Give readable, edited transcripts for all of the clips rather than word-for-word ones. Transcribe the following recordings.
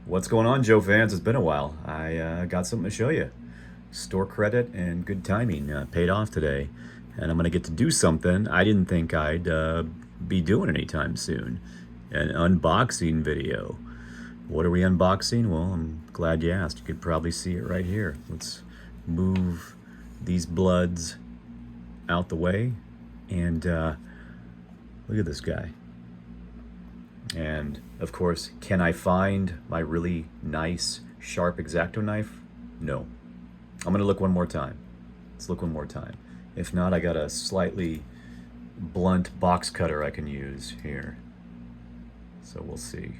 What's going on, Joe fans? It's been a while. I got something to show you. Store credit and good timing paid off today. And I'm going to get to do something I didn't think I'd be doing anytime soon. An unboxing video. What are we unboxing? Well, I'm glad you asked. You could probably see it right here. Let's move these Bloods out the way. And look at this guy. And of course, can I find my really nice, sharp X-Acto knife? No. I'm gonna look one more time. Let's look one more time. If not, I got a slightly blunt box cutter I can use here. So we'll see.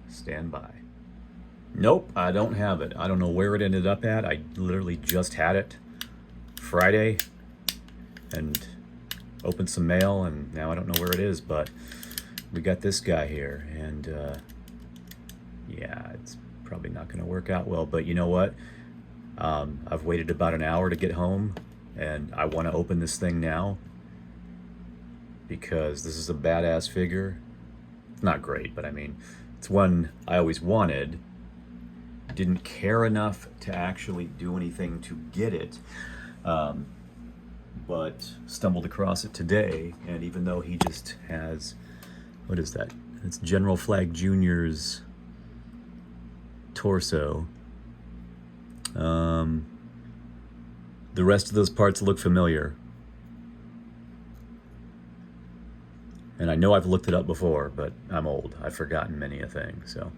Stand by. Nope, I don't have it. I don't know where it ended up at. I literally just had it Friday and opened some mail, and now I don't know where it is, but we got this guy here, and yeah, it's probably not going to work out well, but you know what? I've waited about an hour to get home, and I want to open this thing now because this is a badass figure. It's not great, but I mean, it's one I always wanted. Didn't care enough to actually do anything to get it, but stumbled across it today, and even though he just has, what is that? It's General Flag Jr.'s torso. The rest of those parts look familiar. And I know I've looked it up before, but I'm old. I've forgotten many a thing. So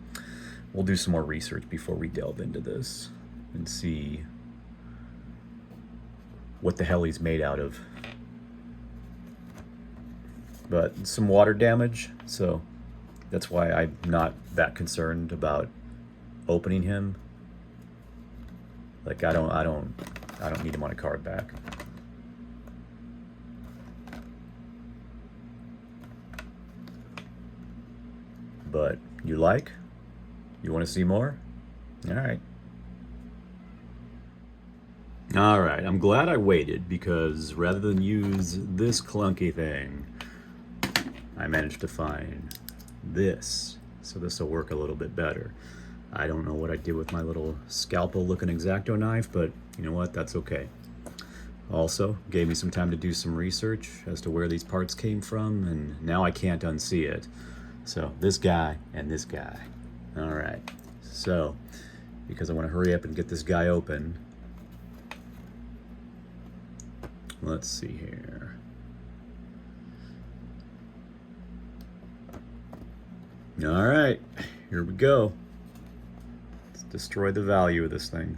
we'll do some more research before we delve into this and see what the hell he's made out of. But some water damage, so that's why I'm not that concerned about opening him. Like I don't need him on a card back. But you like? You want to see more? All right. All right, I'm glad I waited because rather than use this clunky thing, I managed to find this, so this will work a little bit better. I don't know what I did with my little scalpel looking X-Acto knife, but you know what, that's okay. Also, gave me some time to do some research as to where these parts came from, and now I can't unsee it. So this guy and this guy. All right, so because I want to hurry up and get this guy open, let's see here. All right, here we go. Let's destroy the value of this thing.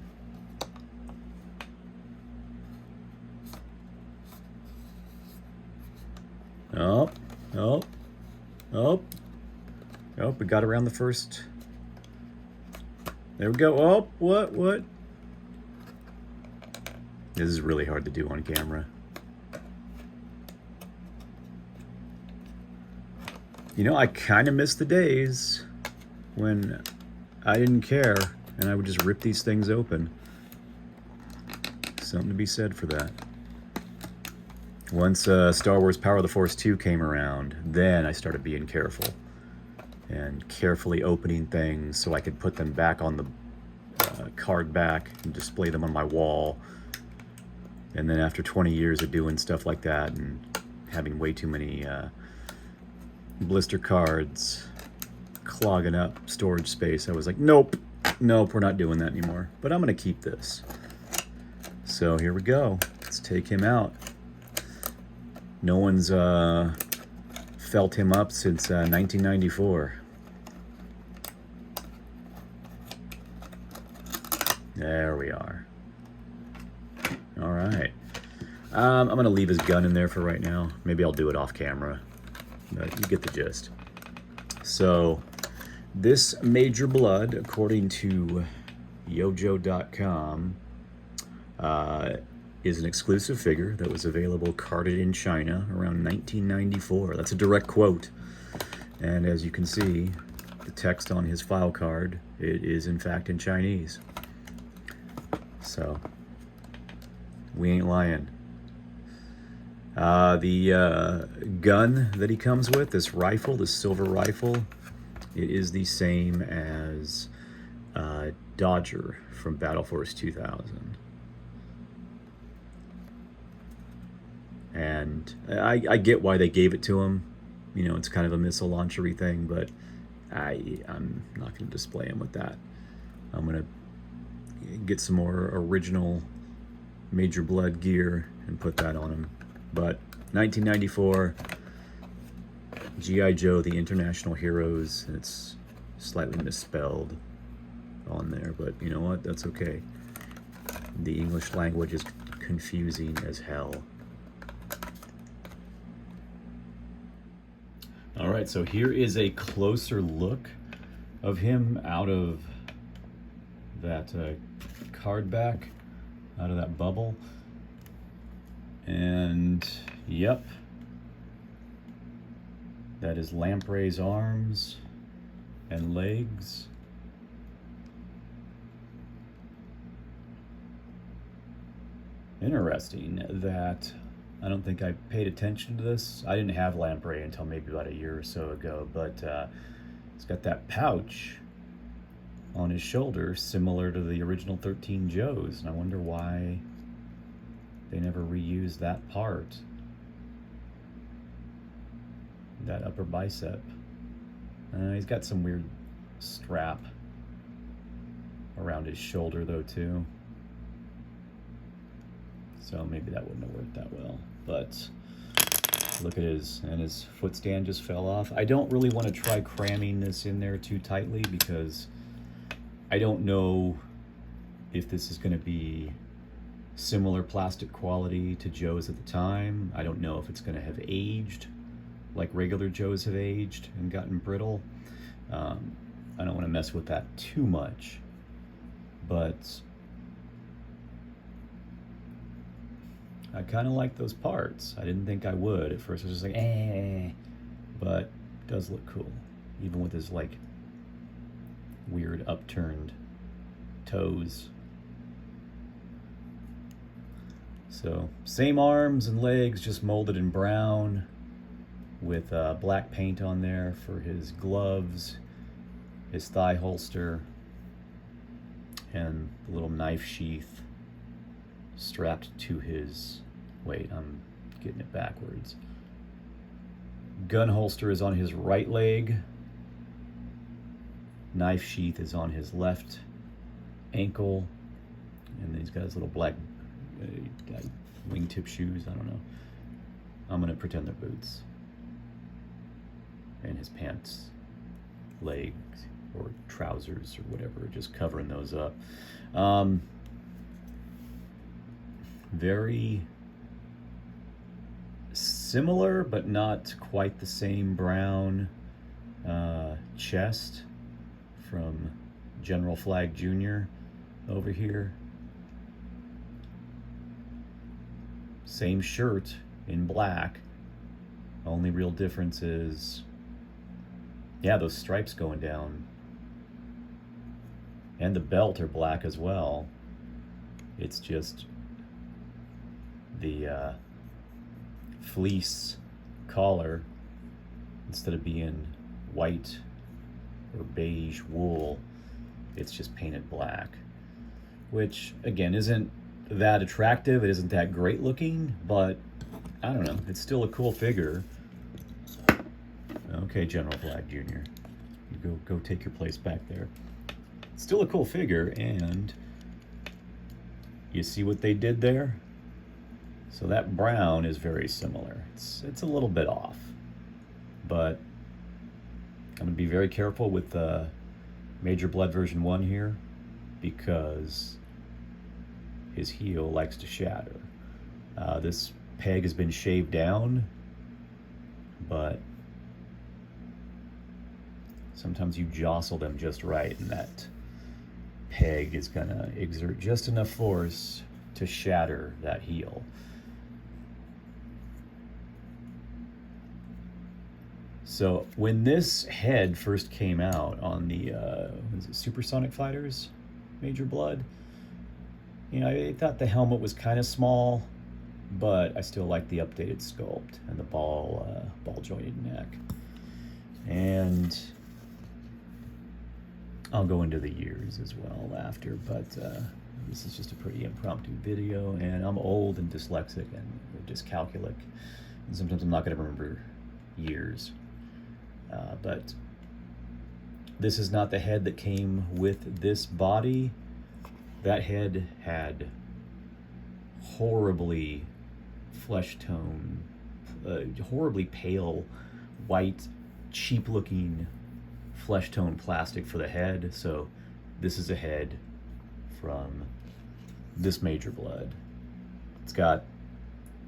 Oh, oh, oh, oh, we got around the first. There we go. Oh, what? This is really hard to do on camera. You know, I kind of miss the days when I didn't care and I would just rip these things open. Something to be said for that. Once Star Wars Power of the Force 2 came around, then I started being careful and carefully opening things so I could put them back on the card back and display them on my wall. And then after 20 years of doing stuff like that and having way too many blister cards clogging up storage space, I was like, nope, we're not doing that anymore. But I'm gonna keep this. So here we go. Let's take him out. No one's felt him up since 1994. There we are. All right. I'm gonna leave his gun in there for right now. Maybe I'll do it off camera. But you get the gist. So this Major Bludd, according to yojo.com, is an exclusive figure that was available carded in China around 1994. That's a direct quote. And as you can see, the text on his file card, it is in fact in Chinese. So we ain't lying. The gun that he comes with, this rifle, this silver rifle, It is the same as Dodger from Battle Force 2000. And I get why they gave it to him. You know, it's kind of a missile launchery thing, but I'm not going to display him with that. I'm going to get some more original Major Bludd gear and put that on him. But 1994, G.I. Joe, the International Heroes, and it's slightly misspelled on there, but you know what? That's okay. The English language is confusing as hell. All right, so here is a closer look of him out of that card back, out of that bubble. And yep, that is Lamprey's arms and legs. Interesting that I don't think I paid attention to this. I didn't have Lamprey until maybe about a year or so ago, but he's got that pouch on his shoulder similar to the original 13 Joes, and I wonder why they never reused that part, that upper bicep. He's got some weird strap around his shoulder though too, so maybe that wouldn't have worked that well. But look at his foot stand just fell off. I don't really want to try cramming this in there too tightly because I don't know if this is going to be similar plastic quality to Joe's at the time. I don't know if it's going to have aged like regular Joe's have aged and gotten brittle. I don't want to mess with that too much, but I kind of like those parts. I didn't think I would. At first I was just like, but it does look cool, even with his like weird upturned toes. So same arms and legs, just molded in brown with black paint on there for his gloves, his thigh holster, and the little knife sheath strapped to his, wait, I'm getting it backwards. Gun holster is on his right leg. Knife sheath is on his left ankle. And then he's got his little black wingtip shoes, I don't know. I'm gonna pretend they're boots. And his pants, legs, or trousers, or whatever, just covering those up. Very similar, but not quite the same brown chest from General Flag Jr. over here. Same shirt in black. Only real difference is, yeah, those stripes going down. And the belt are black as well. It's just the fleece collar, instead of being white or beige wool, it's just painted black, which again isn't that attractive. It isn't that great looking, but I don't know, it's still a cool figure. Okay, General Flag Jr., you go take your place back there. It's still a cool figure, and you see what they did there? So that brown is very similar. It's a little bit off, but I'm gonna be very careful with the Major Bludd version 1 here, because his heel likes to shatter. This peg has been shaved down, but sometimes you jostle them just right, and that peg is gonna exert just enough force to shatter that heel. So when this head first came out on the was it Supersonic Fighters, Major Bludd, you know, I thought the helmet was kind of small, but I still like the updated sculpt and the ball jointed neck. And I'll go into the years as well after, but this is just a pretty impromptu video, and I'm old and dyslexic and dyscalculic, and sometimes I'm not going to remember years. But this is not the head that came with this body. That head had horribly flesh tone, horribly pale, white, cheap-looking flesh tone plastic for the head. So this is a head from this major Bludd. It's got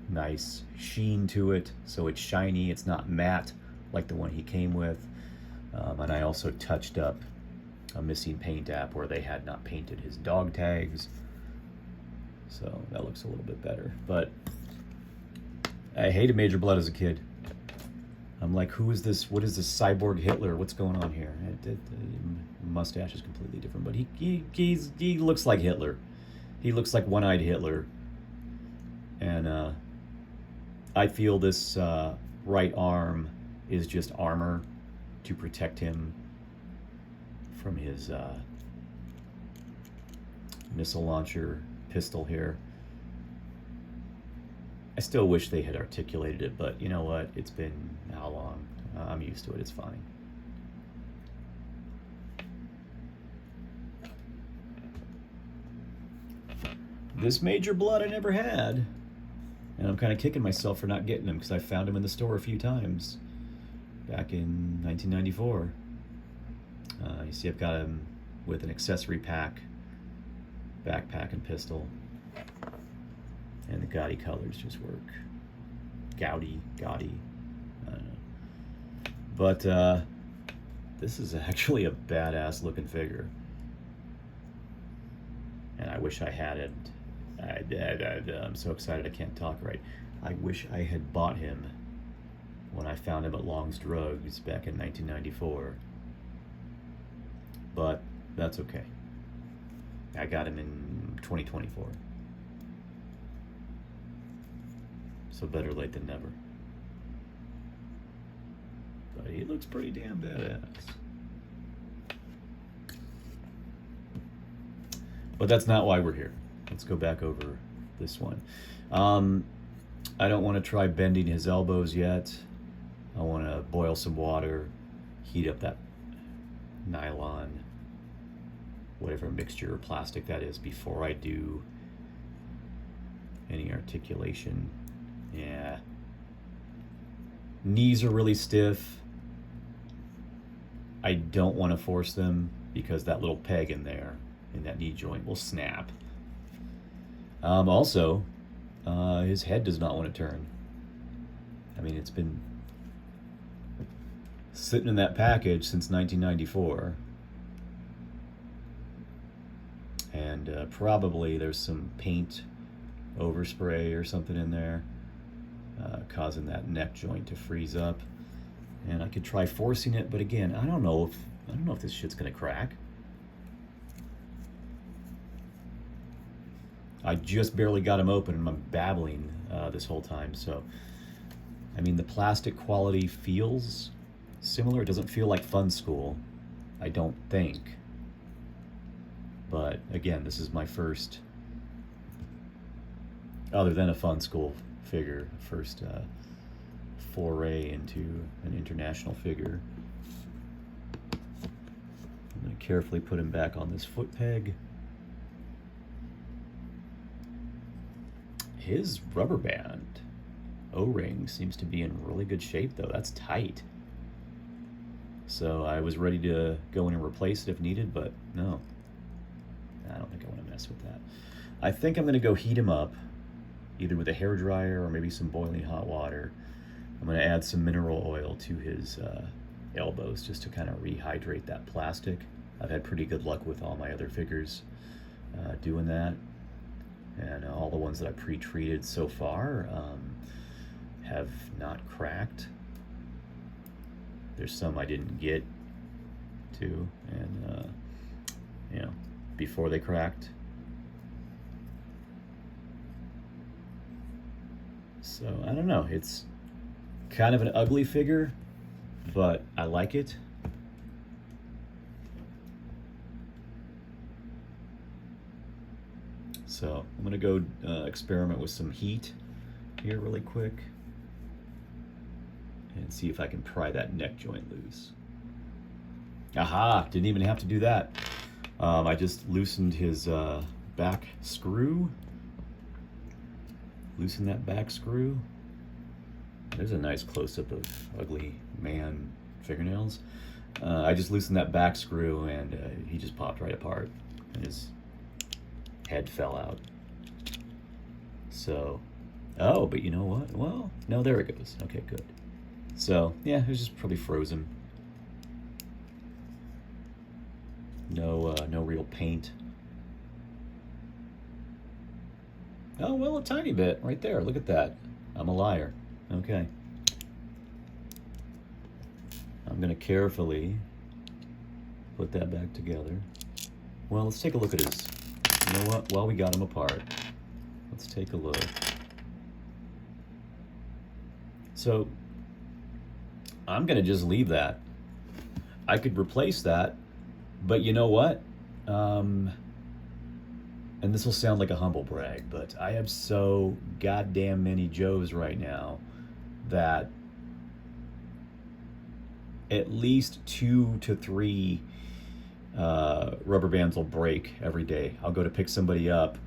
nice sheen to it, so it's shiny. It's not matte like the one he came with. And I also touched up a missing paint app where they had not painted his dog tags, so that looks a little bit better. But I hated Major Bludd as a kid. I'm like, who is this? What is this cyborg Hitler? What's going on here? Mustache is completely different, but he looks like Hitler. He looks like one-eyed Hitler. And I feel this right arm is just armor to protect him from his missile launcher pistol here. I still wish they had articulated it, but you know what? It's been how long? I'm used to it. It's fine. This Major Bludd I never had, and I'm kind of kicking myself for not getting him because I found him in the store a few times back in 1994. You see I've got him with an accessory pack, backpack, and pistol. And the gaudy colors just work. Gaudy. I don't know. But this is actually a badass looking figure. And I wish I had it. I'm so excited I can't talk right. I wish I had bought him when I found him at Long's Drugs back in 1994. But that's okay. I got him in 2024. So better late than never. But he looks pretty damn badass. But that's not why we're here. Let's go back over this one. I don't want to try bending his elbows yet. I want to boil some water, heat up that nylon, whatever mixture or plastic that is, before I do any articulation. Yeah. Knees are really stiff. I don't want to force them because that little peg in there, in that knee joint, will snap. Also, his head does not want to turn. I mean, it's been sitting in that package since 1994. And probably there's some paint overspray or something in there, causing that neck joint to freeze up. And I could try forcing it, but again, I don't know if this shit's gonna crack. I just barely got him open and I'm babbling this whole time. So, I mean, the plastic quality feels similar. It doesn't feel like Fun School, I don't think. But again, this is my first, other than a Fun School figure, first foray into an international figure. I'm going to carefully put him back on this foot peg. His rubber band O-ring seems to be in really good shape though. That's tight. So I was ready to go in and replace it if needed, but no. I don't think I want to mess with that. I think I'm going to go heat him up, either with a hairdryer or maybe some boiling hot water. I'm going to add some mineral oil to his elbows just to kind of rehydrate that plastic. I've had pretty good luck with all my other figures doing that. And all the ones that I pre-treated so far have not cracked. There's some I didn't get to, and you know, before they cracked. So I don't know, it's kind of an ugly figure, but I like it. So I'm gonna go experiment with some heat here really quick and see if I can pry that neck joint loose. Aha, didn't even have to do that. I just loosened his back screw. Loosen that back screw. There's a nice close-up of ugly man fingernails. I just loosened that back screw and he just popped right apart and his head fell out. So, oh, but you know what? Well, no, there it goes. Okay, good. So, yeah, it was just probably frozen. No real paint. Oh, well, a tiny bit right there. Look at that. I'm a liar. Okay. I'm going to carefully put that back together. Well, let's take a look at his... You know what? While we got him apart, let's take a look. So, I'm going to just leave that. I could replace that, but you know what? And this will sound like a humble brag, but I have so goddamn many Joes right now that at least 2 to 3 rubber bands will break every day. I'll go to pick somebody up,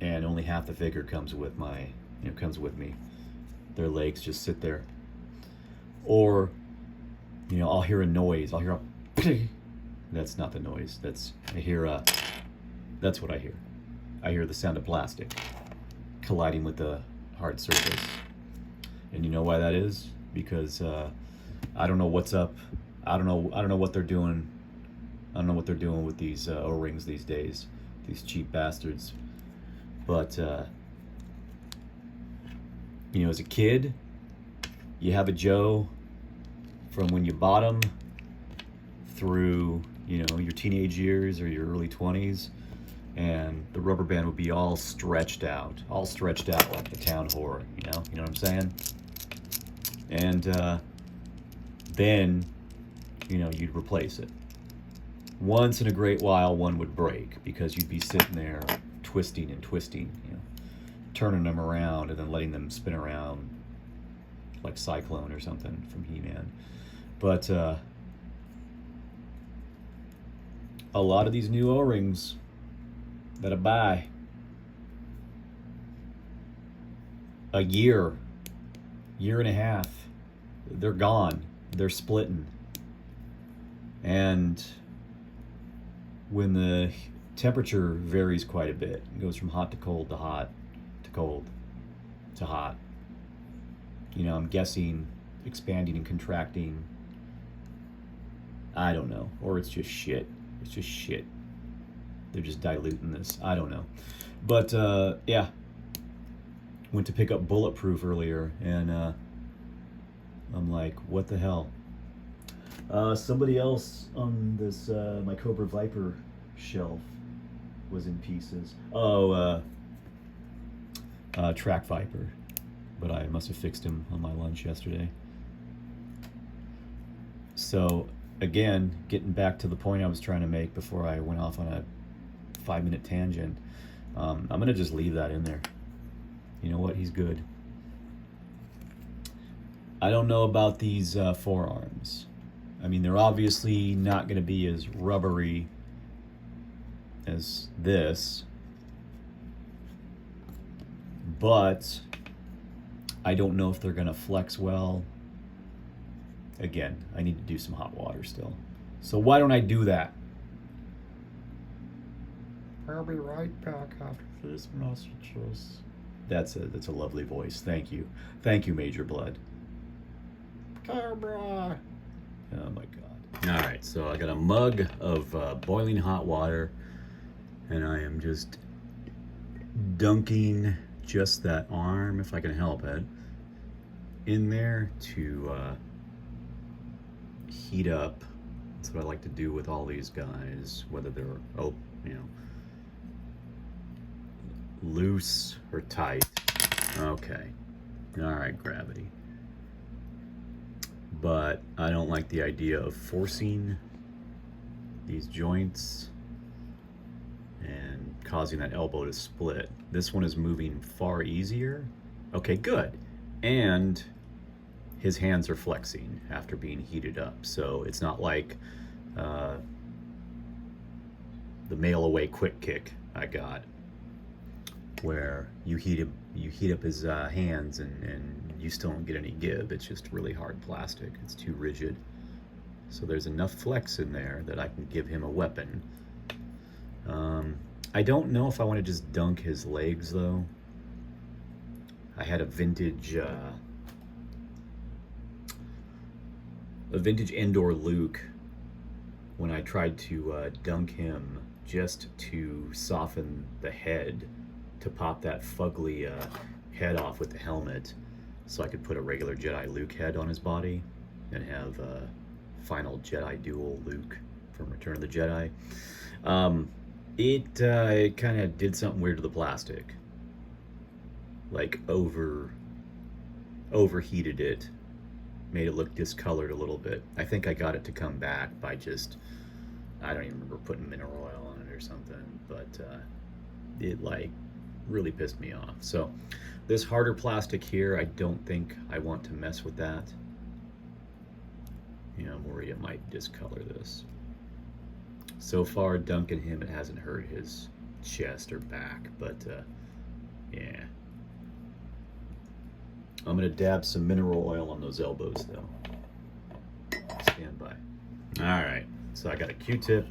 and only half the figure comes with me. Their legs just sit there, or I'll hear a noise. I'll hear a. That's not the noise. That's what I hear. I hear the sound of plastic colliding with the hard surface, and you know why that is? Because I don't know what's up. I don't know what they're doing. I don't know what they're doing with these O-rings these days, these cheap bastards. But as a kid, you have a Joe from when you bought them through your teenage years or your early 20s, and the rubber band would be all stretched out like the town whore. You know what I'm saying? And then you'd replace it. Once in a great while, one would break because you'd be sitting there twisting, turning them around and then letting them spin around like Cyclone or something from He-Man. But a lot of these new O-rings that I buy, a year and a half, they're gone. They're splitting. And when the temperature varies quite a bit, it goes from hot to cold to hot to cold to hot. I'm guessing expanding and contracting. I don't know. Or it's just shit. It's just shit. They're just diluting this. I don't know. But, yeah. Went to pick up Bulletproof earlier, and I'm like, what the hell? Somebody else on this my Cobra Viper shelf was in pieces. Track Viper, but I must have fixed him on my lunch yesterday. So again, getting back to the point I was trying to make before I went off on a 5-minute tangent, I'm gonna just leave that in there. You know what? He's good. I don't know about these forearms. I mean, they're obviously not going to be as rubbery as this, but I don't know if they're going to flex well. Again, I need to do some hot water still. So why don't I do that? I'll be right back after these messages. That's a lovely voice. Thank you. Thank you, Major Bludd. Cobra. Oh my God. All right, so I got a mug of boiling hot water, and I am just dunking just that arm, if I can help it, in there to heat up. That's what I like to do with all these guys, whether they're loose or tight. Okay. All right, gravity. But I don't like the idea of forcing these joints and causing that elbow to split. This one is moving far easier. Okay, good. And his hands are flexing after being heated up. So it's not like the mail away quick kick I got, where you heat up his hands and you still don't get any give. It's just really hard plastic. It's too rigid. So there's enough flex in there that I can give him a weapon. I don't know if I want to just dunk his legs though. I had a vintage Endor Luke when I tried to dunk him just to soften the head, to pop that fugly head off with the helmet, so I could put a regular Jedi Luke head on his body and have final Jedi duel Luke from Return of the Jedi. It kind of did something weird to the plastic, like overheated it, made it look discolored a little bit. I think I got it to come back by just, I don't even remember, putting mineral oil on it or something, but it like really pissed me off. So this harder plastic here, I don't think I want to mess with that. You know, I'm worried it might discolor this. So far, dunking him, it hasn't hurt his chest or back, but yeah. I'm gonna dab some mineral oil on those elbows though. Stand by. All right, so I got a Q-tip.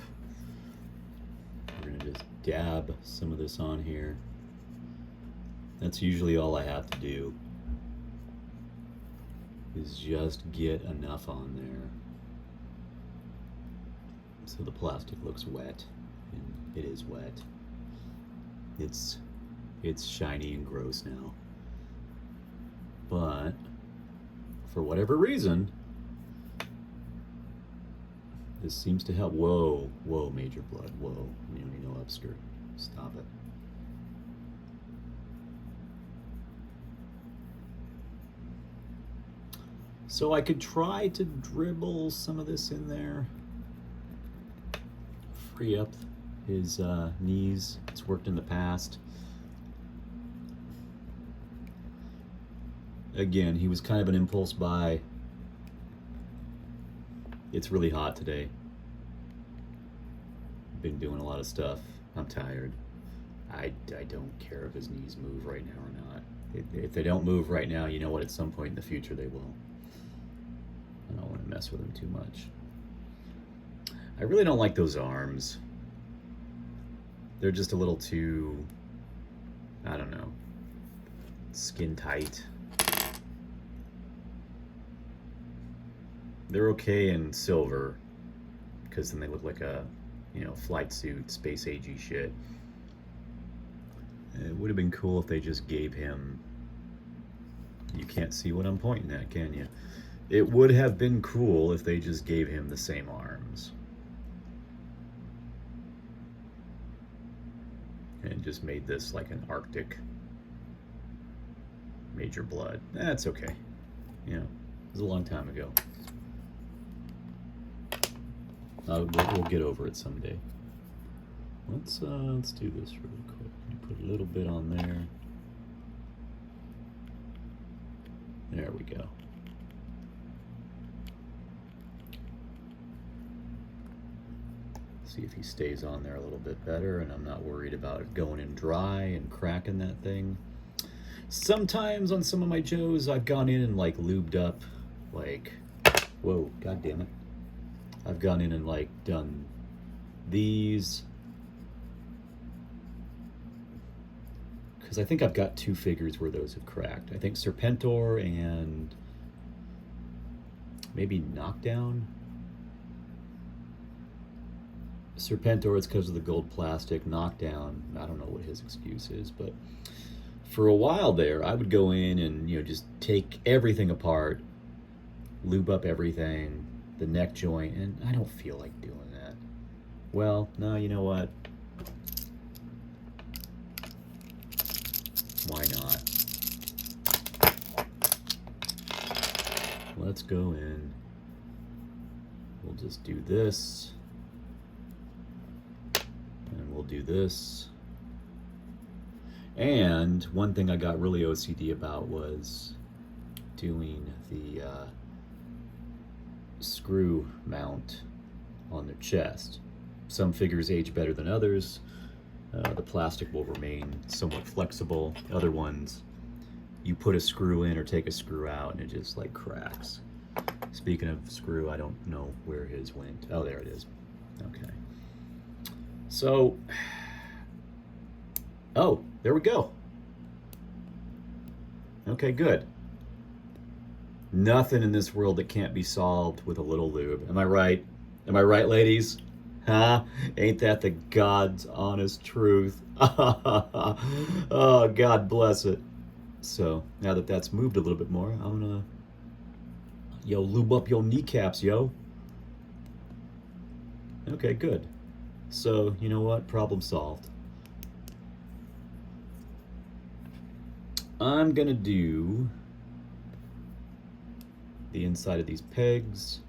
We're gonna just dab some of this on here. That's usually all I have to do, is just get enough on there so the plastic looks wet, and it is wet. It's shiny and gross now, but for whatever reason, this seems to help. Whoa, Major Bludd, whoa, no upskirt, stop it. So I could try to dribble some of this in there, free up his knees. It's worked in the past. Again, he was kind of an impulse buy. It's really hot today. Been doing a lot of stuff. I'm tired. I don't care if his knees move right now or not. If they don't move right now, you know what, at some point in the future they will. I don't want to mess with them too much. I really don't like those arms. They're just a little too, I don't know, skin tight. They're okay in silver, because then they look like a, flight suit, space agey shit. It would have been cool if they just gave him, you can't see what I'm pointing at, can you? It would have been cool if they just gave him the same arms. And just made this like an Arctic Major Bludd. That's okay. It was a long time ago. We'll get over it someday. Let's do this really quick. Put a little bit on there. There we go. See if he stays on there a little bit better, and I'm not worried about it going in dry and cracking that thing. Sometimes on some of my Joes, I've gone in and like lubed up, like, whoa, god damn it. I've gone in and like done these, because I think I've got two figures where those have cracked. I think Serpentor and maybe Knockdown. Serpentor, it's because of the gold plastic. Knockdown, I don't know what his excuse is, but for a while there, I would go in and just take everything apart, lube up everything, the neck joint, and I don't feel like doing that. Well, no, you know what? Why not? Let's go in. We'll just do this. And we'll do this. And one thing I got really OCD about was doing the screw mount on their chest. Some figures age better than others. The plastic will remain somewhat flexible. Other ones, you put a screw in or take a screw out and it just like cracks. Speaking of screw, I don't know where his went. Oh, there it is. Okay. So, oh, there we go. Okay, good. Nothing in this world that can't be solved with a little lube. Am I right? Am I right, ladies? Huh? Ain't that the God's honest truth? Oh, God bless it. So, now that that's moved a little bit more, I'm gonna, lube up your kneecaps, yo. Okay, good. So, you know what? Problem solved. I'm gonna do the inside of these pegs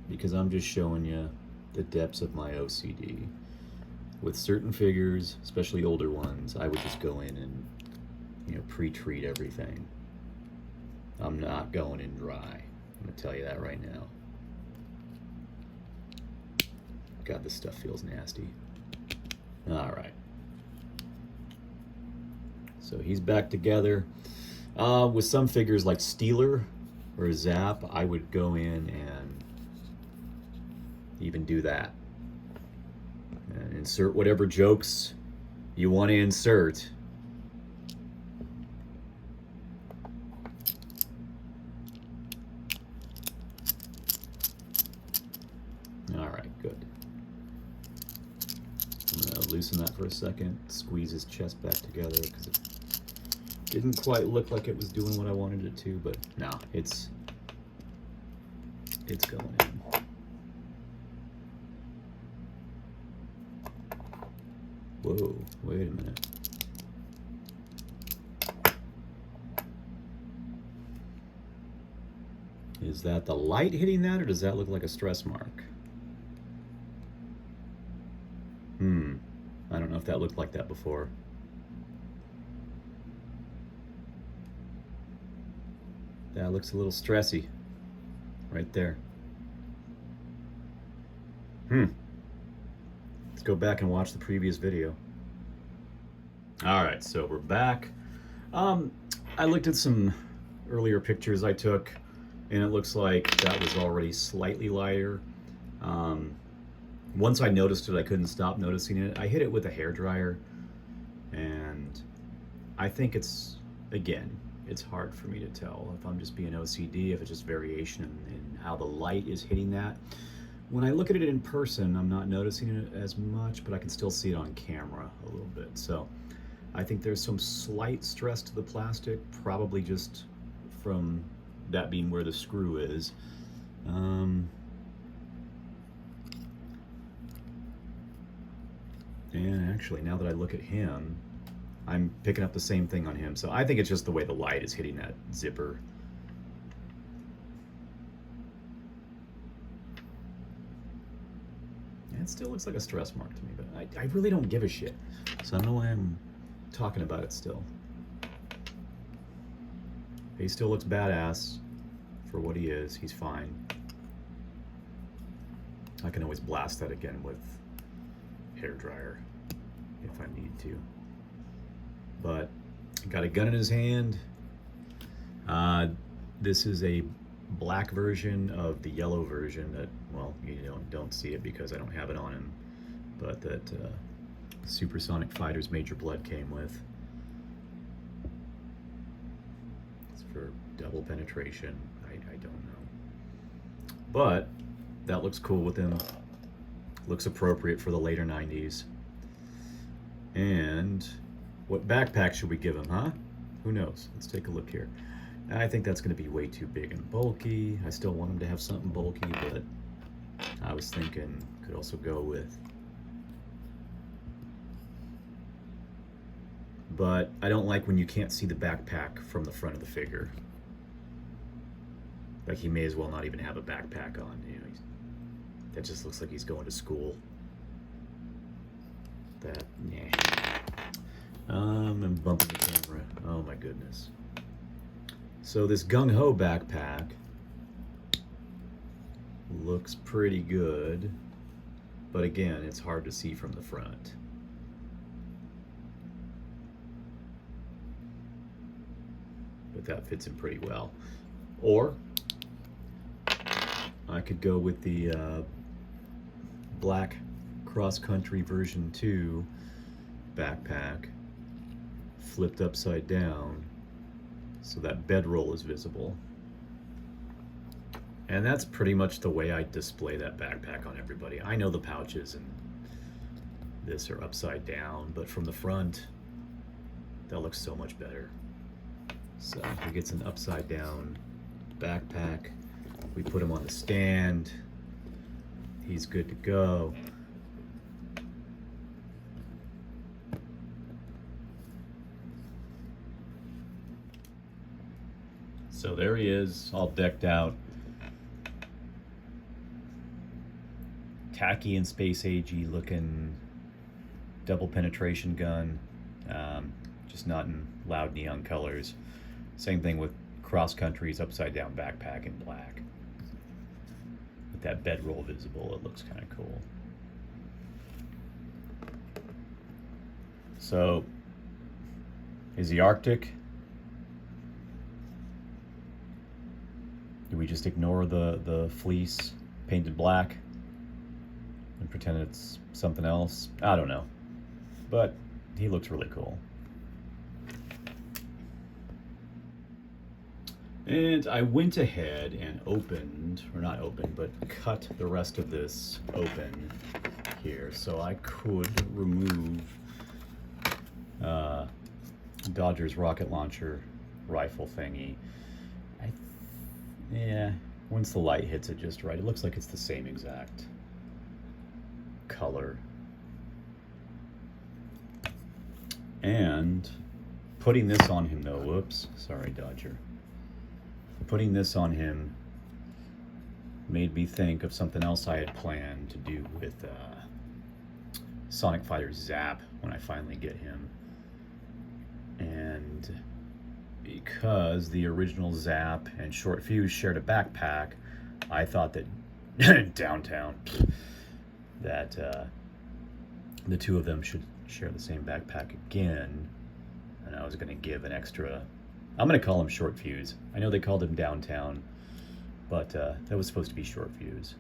because I'm just showing you the depths of my OCD. With certain figures, especially older ones, I would just go in and, pre-treat everything. I'm not going in dry. I'm gonna tell you that right now. God, this stuff feels nasty. All right. So he's back together. With some figures like Steeler or Zap, I would go in and even do that. And insert whatever jokes you want to insert. All right, good. I'm gonna loosen that for a second, squeeze his chest back together because it didn't quite look like it was doing what I wanted it to, but no, it's going in. Whoa, wait a minute. Is that the light hitting that, or does that look like a stress mark? I don't know if that looked like that before. That looks a little stressy right there. Let's go back and watch the previous video. All right, so we're back. I looked at some earlier pictures I took, and it looks like that was already slightly lighter. Once I noticed it, I couldn't stop noticing it. I hit it with a hairdryer, and I think it's hard for me to tell if I'm just being OCD, if it's just variation in how the light is hitting that. When I look at it in person, I'm not noticing it as much, but I can still see it on camera a little bit. So I think there's some slight stress to the plastic, probably just from that being where the screw is. And actually, now that I look at him, I'm picking up the same thing on him. So I think it's just the way the light is hitting that zipper. It still looks like a stress mark to me, but I really don't give a shit. So I don't know why I'm talking about it still. He still looks badass for what he is. He's fine. I can always blast that again with hairdryer if I need to. But got a gun in his hand. This is a black version of the yellow version that, well, you don't see it because I don't have it on him, but that Supersonic Fighters Major Bludd came with. It's for double penetration. I don't know. But that looks cool with him. Looks appropriate for the later 90s. And what backpack should we give him, huh? Who knows? Let's take a look here. I think that's going to be way too big and bulky. I still want him to have something bulky, but I was thinking could also go with. But I don't like when you can't see the backpack from the front of the figure. Like he may as well not even have a backpack on. That just looks like he's going to school. Nah. I'm bumping the camera. Oh my goodness. So this Gung Ho backpack looks pretty good, but again, it's hard to see from the front. But that fits him pretty well. Or I could go with the black cross-country version 2 backpack flipped upside down so that bedroll is visible. And that's pretty much the way I display that backpack on everybody. I know the pouches and this are upside down, but from the front, that looks so much better. So he gets an upside down backpack. We put him on the stand. He's good to go. So there he is, all decked out. Tacky and space agey looking double penetration gun, just not in loud neon colors. Same thing with cross country's upside down backpack in black. With that bedroll visible, it looks kind of cool. So, is he Arctic? Do we just ignore the fleece painted black and pretend it's something else? I don't know. But he looks really cool. And I went ahead and opened, or not opened, but cut the rest of this open here so I could remove Dodger's rocket launcher rifle thingy. Yeah, once the light hits it just right, it looks like it's the same exact color. And putting this on him though, whoops, sorry Dodger. Putting this on him made me think of something else I had planned to do with Sonic Fighter Zap when I finally get him. And because the original Zap and Short Fuse shared a backpack, I thought that downtown, that the two of them should share the same backpack again. And I was going to give an extra, I'm going to call him Short Fuse. I know they called him Downtown, but that was supposed to be Short Fuse.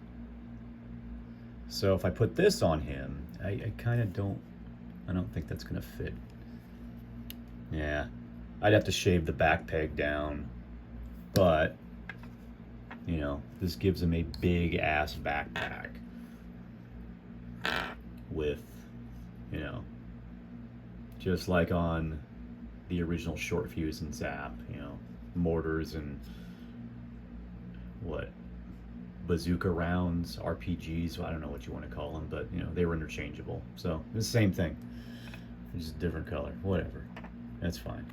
So if I put this on him, I kind of don't think that's going to fit. Yeah, I'd have to shave the back peg down, but, you know, this gives him a big ass backpack with, you know, just like on the original Short Fuse and Zap, you know, mortars and what, bazooka rounds, RPGs, I don't know what you want to call them, but, you know, they were interchangeable. So, it's the same thing, just a different color, whatever. That's fine.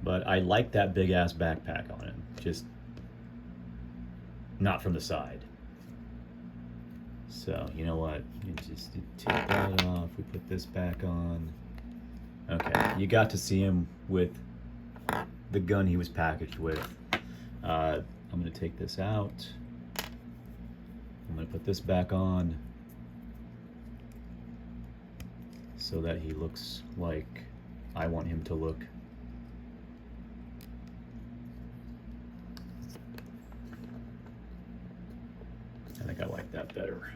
But I like that big ass backpack on him, just not from the side. So, you know what? You just take that off. We put this back on. Okay, you got to see him with the gun he was packaged with. I'm going to take this out. I'm going to put this back on so that he looks like I want him to look. I think I like that better.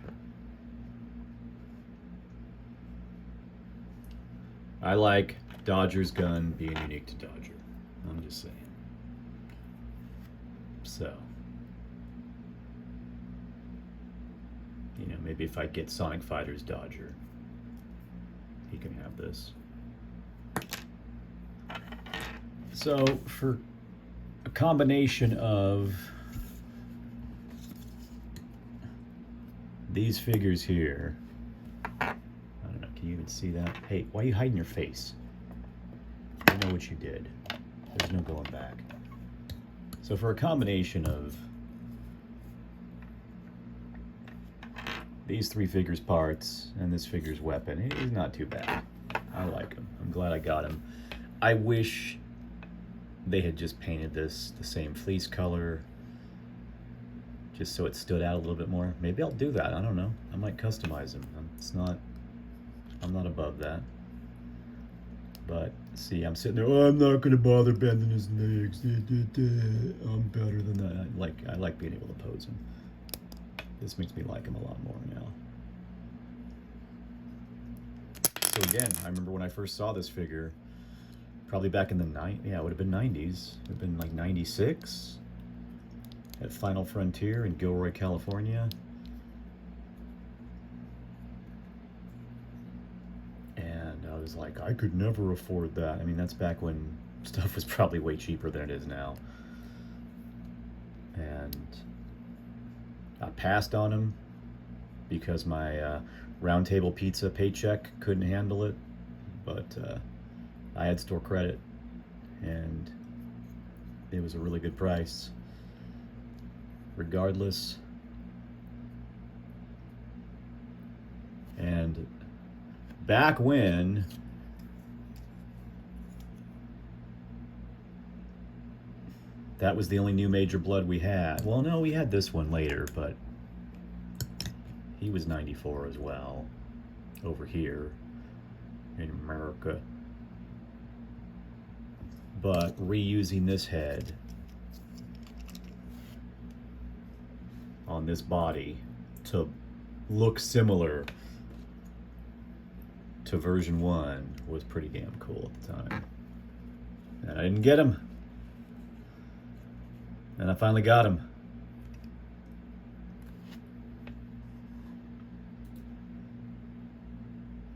I like Dodger's gun being unique to Dodger. I'm just saying. So, you know, maybe if I get Sonic Fighter's Dodger, he can have this. So, for a combination of these figures here, I don't know, can you even see that? Hey, why are you hiding your face? I know what you did. There's no going back. So for a combination of these three figures' parts and this figure's weapon, it is not too bad. I like him. I'm glad I got him. I wish they had just painted this the same fleece color, just so it stood out a little bit more. Maybe I'll do that. I don't know. I might customize him. I'm not above that. But see, I'm sitting there. Oh, I'm not gonna bother bending his legs. I'm better than that. I like being able to pose him. This makes me like him a lot more now. So again, I remember when I first saw this figure, probably back in the it would have been 90s. It would have been like 96 at Final Frontier in Gilroy, California. And I was like, I could never afford that. I mean, that's back when stuff was probably way cheaper than it is now. And I passed on him because my Round Table Pizza paycheck couldn't handle it. But I had store credit, and it was a really good price. Regardless. And back when that was the only new Major Bludd we had. Well, no, we had this one later, but he was 94 as well over here in America. But reusing this head on this body to look similar to version 1 was pretty damn cool at the time. And I didn't get him. And I finally got him.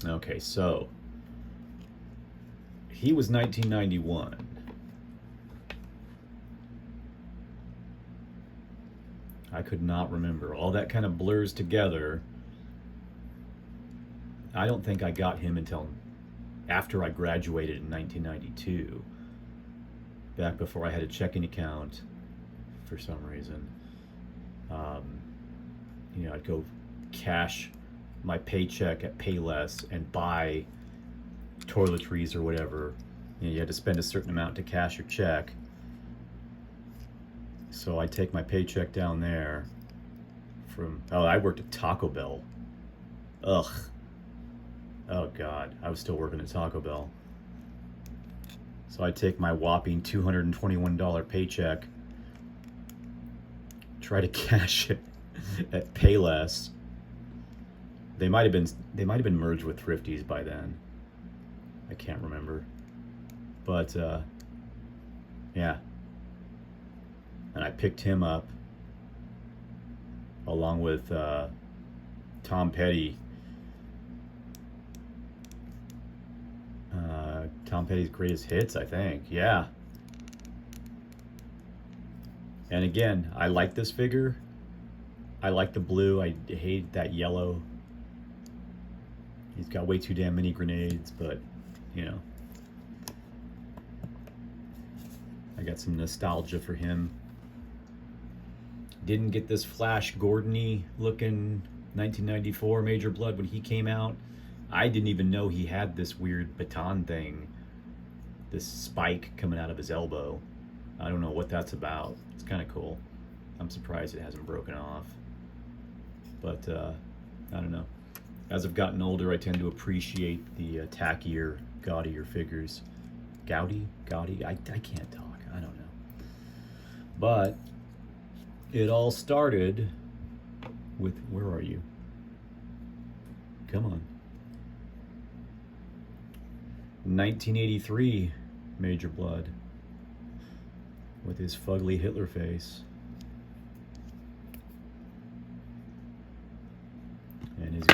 Okay, so he was 1991. I could not remember. All that kind of blurs together. I don't think I got him until after I graduated in 1992. Back before I had a checking account for some reason. You know, I'd go cash my paycheck at Payless and buy toiletries or whatever. You know, you had to spend a certain amount to cash your check. So I take my paycheck down there from, I worked at Taco Bell. Ugh. Oh God, I was still working at Taco Bell. So I take my whopping $221 paycheck, try to cash it at Payless. They might have been merged with Thrifties by then. I can't remember. But yeah. And I picked him up along with Tom Petty. Tom Petty's Greatest Hits, I think. Yeah. And again, I like this figure. I like the blue. I hate that yellow. He's got way too damn many grenades, but, you know. I got some nostalgia for him. Didn't get this Flash Gordon-y looking 1994 Major Bludd when he came out. I didn't even know he had this weird baton thing, this spike coming out of his elbow. I don't know what that's about. It's kind of cool. I'm surprised it hasn't broken off. But I don't know. As I've gotten older, I tend to appreciate the tackier, gaudier figures. Gaudy? I can't talk. I don't know. But it all started with, where are you? Come on. 1983 Major Bludd with his fugly Hitler face. And his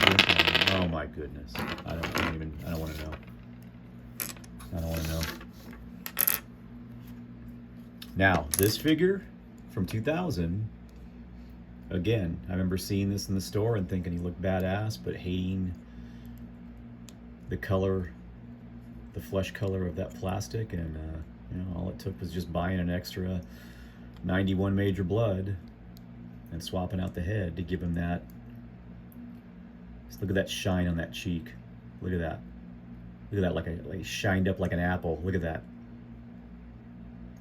oh my goodness. I don't want to know. I don't want to know. Now, this figure from 2000, again, I remember seeing this in the store and thinking he looked badass, but hating the color, the flesh color of that plastic, and you know, all it took was just buying an extra 91 Major Bludd and swapping out the head to give him that. Just look at that shine on that cheek. Look at that. Look at that, like shined up like an apple. Look at that.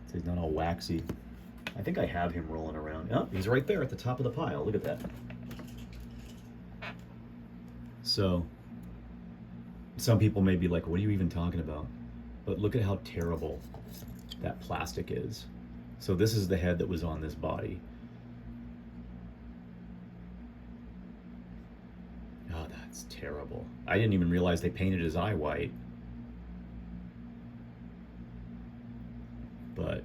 So he's not all waxy. I think I have him rolling around. Oh, he's right there at the top of the pile. Look at that. So some people may be like, what are you even talking about? But look at how terrible that plastic is. So this is the head that was on this body. Oh, that's terrible. I didn't even realize they painted his eye white. But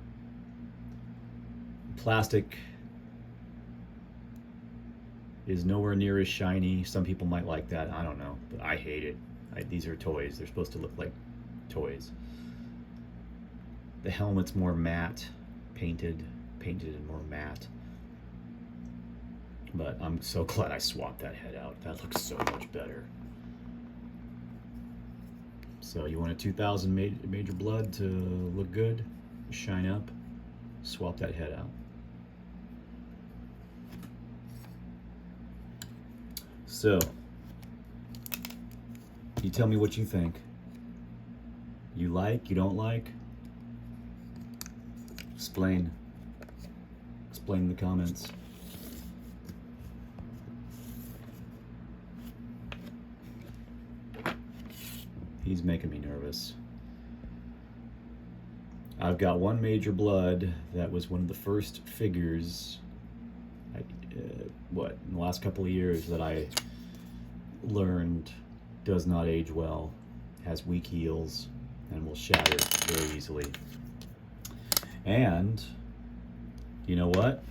plastic is nowhere near as shiny. Some people might like that. I don't know, but I hate it. These are toys. They're supposed to look like toys. The helmet's more matte, painted and more matte. But I'm so glad I swapped that head out. That looks so much better. So you want a 2000 Major Bludd to look good, shine up, swap that head out. So, you tell me what you think. You like, you don't like? Explain in the comments. He's making me nervous. I've got one Major Bludd that was one of the first figures, in the last couple of years that I learned does not age well, has weak heels, and will shatter very easily. And you know what?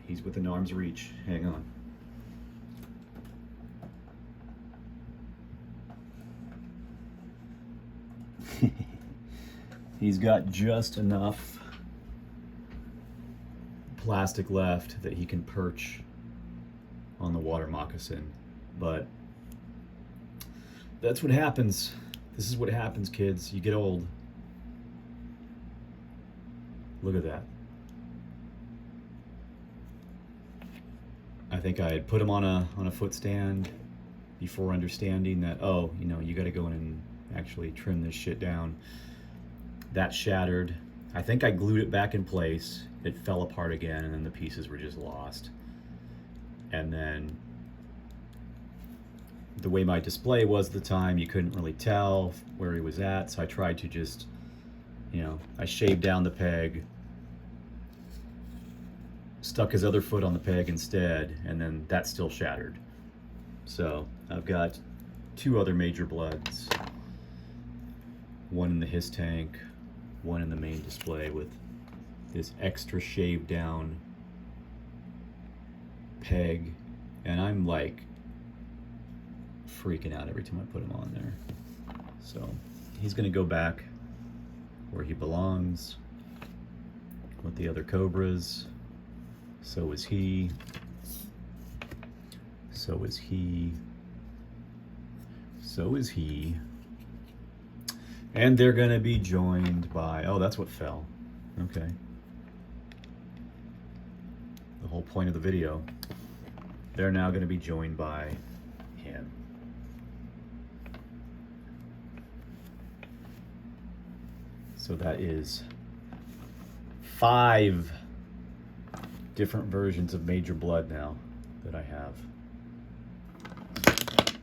He's within arm's reach. Hang on. He's got just enough plastic left that he can perch on the water moccasin, but that's what happens. This is what happens, kids. You get old. Look at that. I think I had put him on a foot stand before understanding that, oh, you know, you got to go in and actually trim this shit down. That shattered. I think I glued it back in place. It fell apart again, and then the pieces were just lost. And then the way my display was at the time, you couldn't really tell where he was at, so I tried to just, I shaved down the peg, stuck his other foot on the peg instead, and then that still shattered. So I've got two other Major Bloods, one in the his tank, one in the main display with this extra shaved down peg, and I'm like freaking out every time I put him on there. So he's gonna go back where he belongs with the other Cobras. So is he. So is he. So is he. And they're gonna be joined by, oh, that's what fell. Okay. The whole point of the video. They're now gonna be joined by him. So that is 5 different versions of Major Bludd now that I have.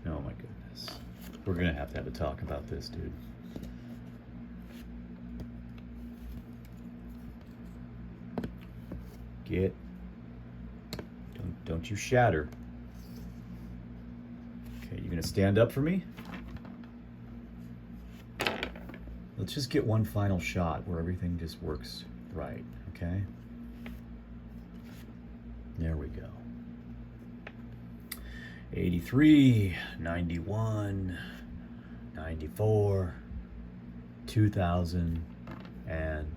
Oh my goodness. We're gonna have to have a talk about this, dude. Don't you shatter. Okay, you gonna stand up for me? Let's just get one final shot where everything just works right, okay? There we go. 83, 91, 94, 2000, and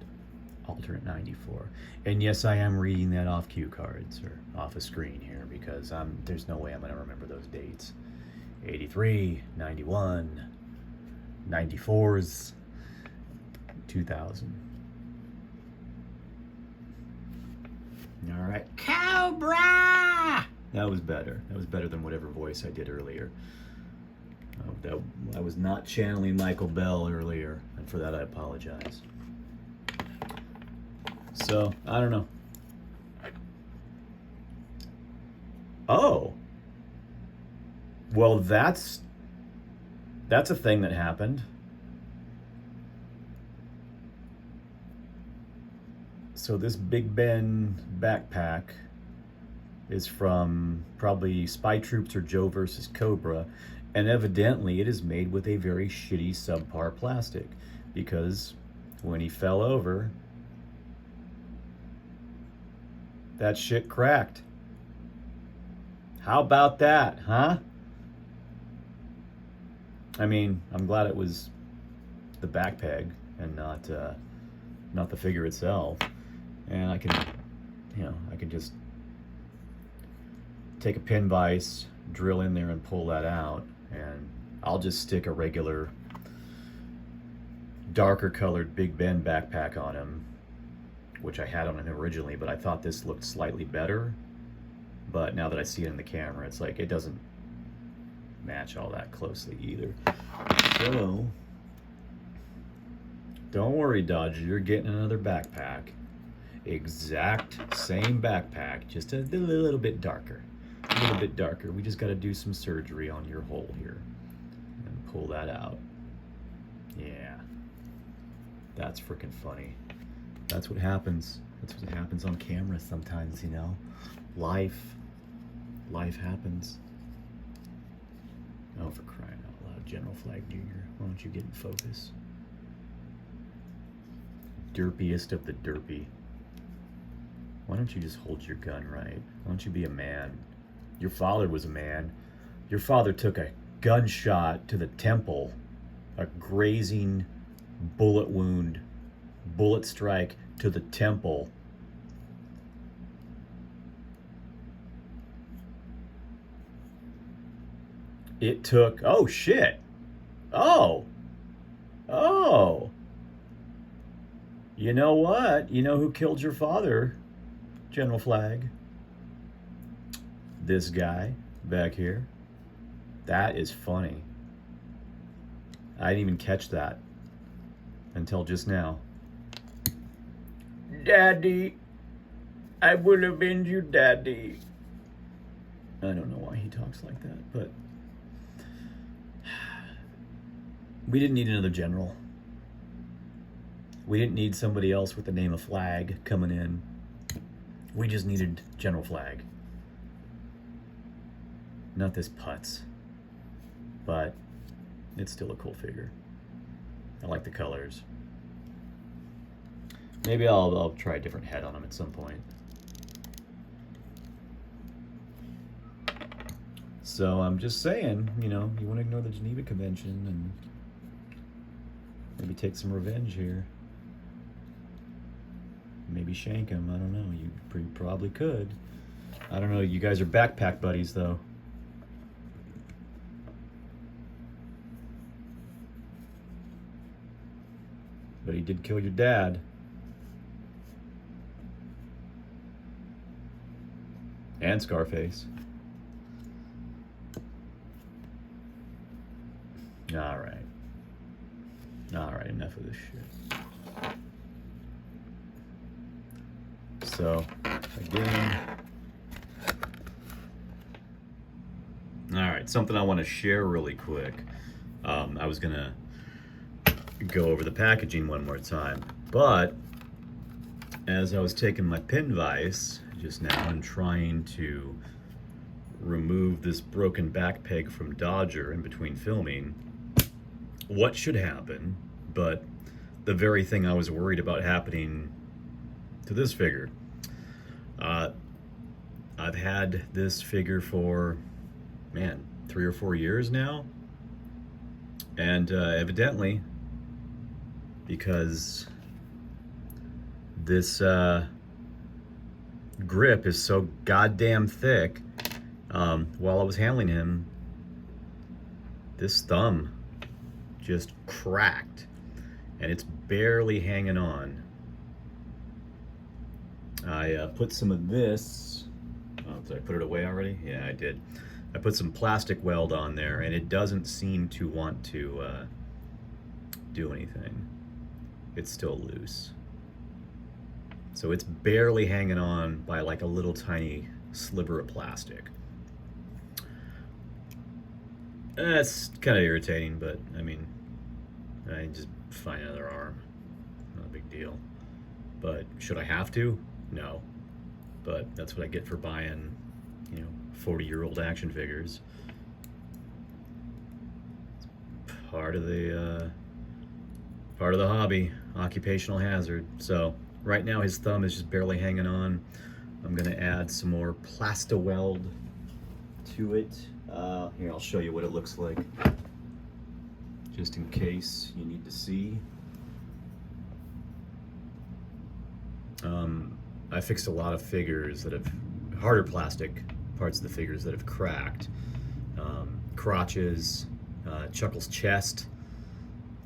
alternate 94. And yes, I am reading that off cue cards or off a screen here because there's no way I'm going to remember those dates. 83, 91, 94s, 2000. All right, Cobra! That was better. That was better than whatever voice I did earlier. 84, 91, 94, 2000. All right, Cobra! That was better. That was better than whatever voice I did earlier. 85, 91, 94, 2000. All right, Cobra! That was better. That was better than whatever voice I did earlier. 86, 91, 94, 2000. I was not channeling Michael Bell earlier, and for that I apologize. So, I don't know. Oh. Well, that's a thing that happened. So this Big Ben backpack is from probably Spy Troops or Joe versus Cobra, and evidently it is made with a very shitty subpar plastic, because when he fell over, that shit cracked. How about that, huh? I mean, I'm glad it was the back peg and not the figure itself. And I can just take a pin vise, drill in there and pull that out, and I'll just stick a regular darker colored Big Ben backpack on him, which I had on him originally, but I thought this looked slightly better. But now that I see it in the camera, it's like it doesn't match all that closely either. So don't worry, Dodger, you're getting another backpack. Exact same backpack, just a little bit darker. A little bit darker. We just got to do some surgery on your hole here and pull that out. Yeah. That's freaking funny. That's what happens. That's what happens on camera sometimes, you know. Life happens. Oh, for crying out loud, General Flag Jr., why don't you get in focus? Derpiest of the derpy. Why don't you just hold your gun right? Why don't you be a man? Your father was a man. Your father took a gunshot to the temple, a grazing bullet wound, bullet strike to the temple. It took, oh shit. Oh. You know what? You know who killed your father, General Flag? This guy back here. That is funny. I didn't even catch that until just now. Daddy, I will avenge you, Daddy. I don't know why he talks like that, but we didn't need another general. We didn't need somebody else with the name of Flag coming in. We just needed General Flag. Not this putz, but it's still a cool figure. I like the colors. Maybe I'll try a different head on him at some point. So I'm just saying, you know, you want to ignore the Geneva Convention and maybe take some revenge here. Maybe shank him. I don't know. You probably could. I don't know. You guys are backpack buddies, though. But he did kill your dad. And Scarface. All right. All right, enough of this shit. So, again, all right, something I want to share really quick. I was going to go over the packaging one more time, but as I was taking my pin vise just now and trying to remove this broken back peg from Dodger in between filming, what should happen, but the very thing I was worried about happening to this figure. I've had this figure for, man, 3 or 4 years now, and evidently, because this grip is so goddamn thick, while I was handling him, this thumb just cracked, and it's barely hanging on. I put some of this, oh, did I put it away already? Yeah, I did. I put some plastic weld on there, and it doesn't seem to want to do anything. It's still loose. So it's barely hanging on by like a little tiny sliver of plastic. That's kind of irritating, but I mean, I just find another arm. Not a big deal. But should I have to? No. But that's what I get for buying, 40-year-old action figures. It's part of the hobby, occupational hazard. So right now his thumb is just barely hanging on. I'm gonna add some more Plasta-Weld to it. Here, I'll show you what it looks like, just in case you need to see. I fixed a lot of figures that have harder plastic parts of the figures that have cracked. Crotches, Chuckle's chest,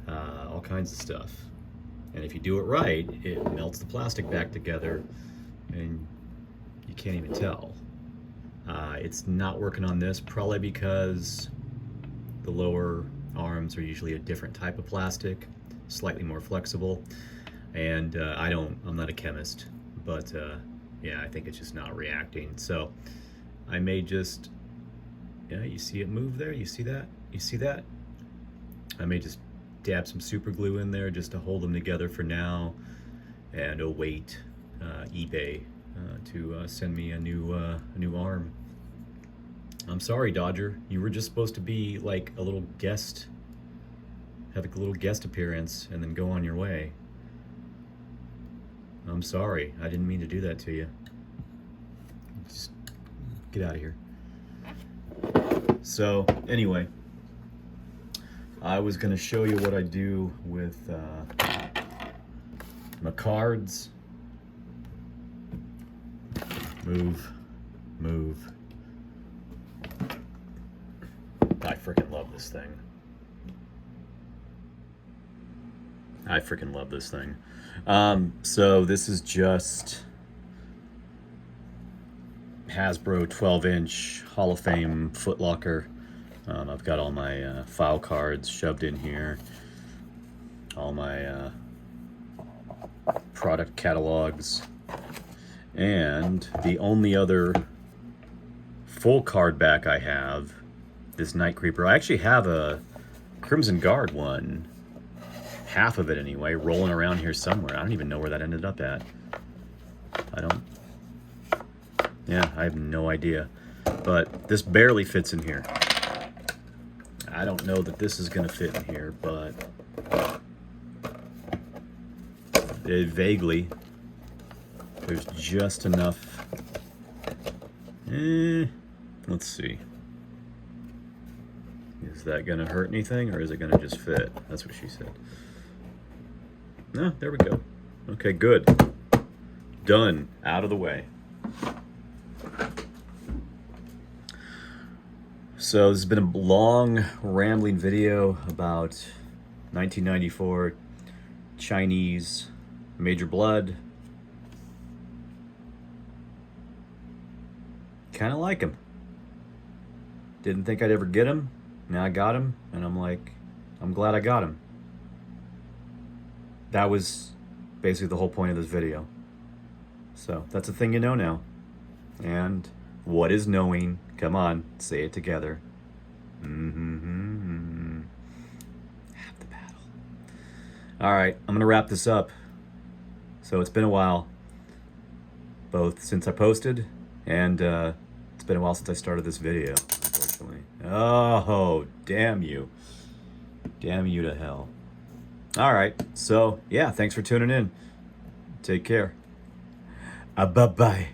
all kinds of stuff. And if you do it right, it melts the plastic back together and you can't even tell. It's not working on this, probably because the lower arms are usually a different type of plastic, slightly more flexible. And I'm not a chemist, but yeah, I think it's just not reacting. So I may just, yeah, you see it move there? You see that? You see that? I may just dab some super glue in there just to hold them together for now, and await eBay to send me a new arm. I'm sorry, Dodger. You were just supposed to be like a little guest, have a little guest appearance, and then go on your way. I'm sorry. I didn't mean to do that to you. Just get out of here. So, anyway, I was going to show you what I do with my cards. Move. I freaking love this thing. I freaking love this thing. So this is just Hasbro 12-inch Hall of Fame footlocker. I've got all my file cards shoved in here, all my product catalogs, and the only other full card back I have, this Night Creeper. I actually have a Crimson Guard one, half of it anyway, rolling around here somewhere. I don't even know where that ended up at. I have no idea. But this barely fits in here. I don't know that this is going to fit in here, but vaguely, there's just enough. Let's see. Is that going to hurt anything, or is it going to just fit? That's what she said. No, there we go. Okay, good. Done. Out of the way. So this has been a long, rambling video about 1994 Chinese Major Bludd. Kind of like him. Didn't think I'd ever get him. Now I got him, and I'm like, I'm glad I got him. That was basically the whole point of this video. So that's a thing you know now. And what is knowing? Come on, say it together. Half the battle. All right, I'm gonna wrap this up. So it's been a while, both since I posted and it's been a while since I started this video, unfortunately. Oh, damn you. Damn you to hell. All right, so yeah, thanks for tuning in. Take care. Bye-bye.